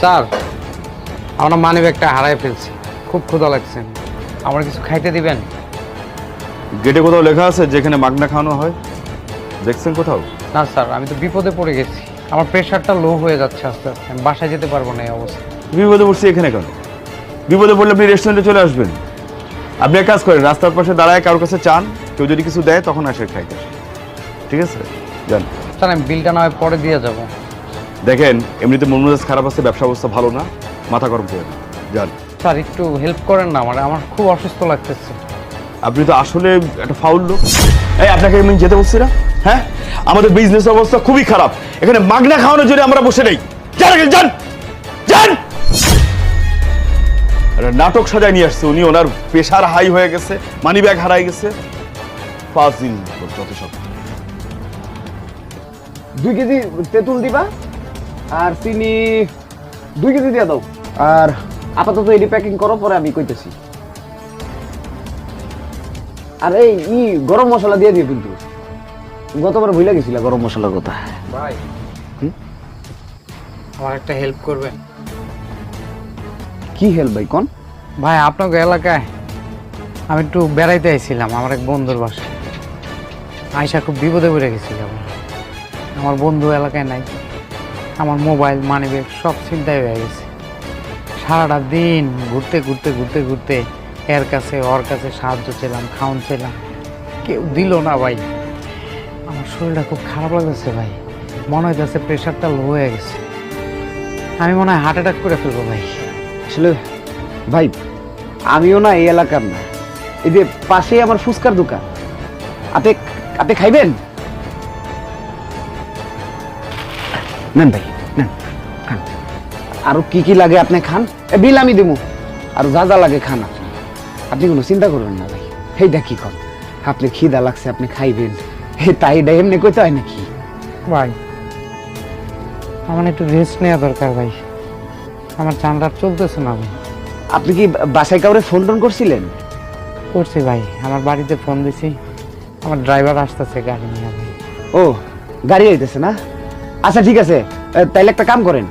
Sir, আমরা মানি ব্যাগটা হারাই ফেলছি, খুব ক্ষুধা লাগছে, আমার কিছু খাইতে দিবেন? গেটে কোথাও লেখা আছে যেখানে মাগনা খাওয়ানো হয়? দেখছেন কোথাও? না স্যার, আমি তো বিপদে পড়ে গেছি, আমার প্রেশারটা লো হয়ে যাচ্ছে আস্তে আস্তে, আমি বাসায় যেতে পারবো না এই অবস্থা। বিপদে পড়ছি এখানে কেন? বিপদে পড়লে আপনি রেস্টুরেন্টে চলে আসবেন। আপনি এক কাজ করেন, রাস্তার পাশে দাঁড়ায় কারোর কাছে চান, কেউ যদি কিছু দেয় তখন আসে খাইতে। ঠিক আছে, যান। স্যার, আমি বিলটা না হয় পরে দিয়ে যাব। দেখেন, এমনিতে মন মেজাজ খারাপ আছে, ব্যবসা অবস্থা ভালো না, মাথা গরম করে না, যান। স্যার, একটু হেল্প করেন না, আমার খুব অসুস্থ লাগতেছে। আপনি তো আসলে একটা ফাউল লোক। এই আপনাকে আমি যেতে বলছি না? হ্যাঁ, আমাদের বিজনেস অবস্থা খুবই খারাপ, এখানে মাগনা খাওয়ানোর জন্য আমরা বসে নেই। যান যান যান। নাটক সাজায় নিয়ে আসছে উনি, ওনার প্রেশার হাই হয়ে গেছে, মানি ব্যাগ হারাই গেছে। 5 দিন যত সব। 2 কেজি তেঁতুল দিবা আর চিনি 2 কেজি দিয়ে দাও। আর আপাতত এডি প্যাকিং করো, পরে আমি কইতেছি। আর এই গরম মশলা দিয়ে দিও কিন্তু, গতবার ভুলে গেছিলা গরম মশলার কথা। ভাই, আমার একটা হেল্প করবেন? কি হেল্প ভাই কোন? ভাই, আপনাকে এলাকায় আমি একটু বেড়াইতে আইছিলাম আমার এক বন্ধুর বাসায়, আয়সা খুব বিপদে পড়ে গেছিলাম। আমার বন্ধু এলাকায় নাই, আমার মোবাইল মানি ব্যাগ সব চিন্তায় হয়ে গেছে। সারাটা দিন ঘুরতে ঘুরতে ঘুরতে ঘুরতে এর কাছে ওর কাছে সাহায্য ছিলাম, খাওন ছিলাম, কেউ দিল না ভাই। আমার শরীরটা খুব খারাপ লাগতেছে ভাই, মনে হইতেছে প্রেশারটা লো হয়ে গেছে, আমি মনে হয় হার্ট অ্যাটাক করে ফেলবো ভাই। আসলে ভাই, আমিও না এই এলাকার না, এই যে পাশেই আমার ফুচকার দোকান। আপনি আপনি খাইবেন? নেন ভাই, নেন, খান। আরো কি কি লাগে আপনি খান, বিল আমি দেবো। আর যা যা লাগে খান আপনি, আপনি কোনো চিন্তা করবেন না ভাই। এইটা কি কর, আপনি খিদা লাগছে আপনি খাইবেন, তাই এমনি কইতে হয় নাকি? ভাই, আমার একটু রেস্ট নেওয়া দরকার ভাই, আমার চামড়া চলতেছে না ভাই। আপনি কি বাসায় কাউরে ফোন টোন করছিলেন? করছি ভাই, আমার বাড়িতে ফোন দিছি, আমার ড্রাইভার আসতেছে গাড়ি নিয়ে। ও, গাড়ি আইতেছে না? আচ্ছা ঠিক আছে, তাইলে একটা কাম করেন,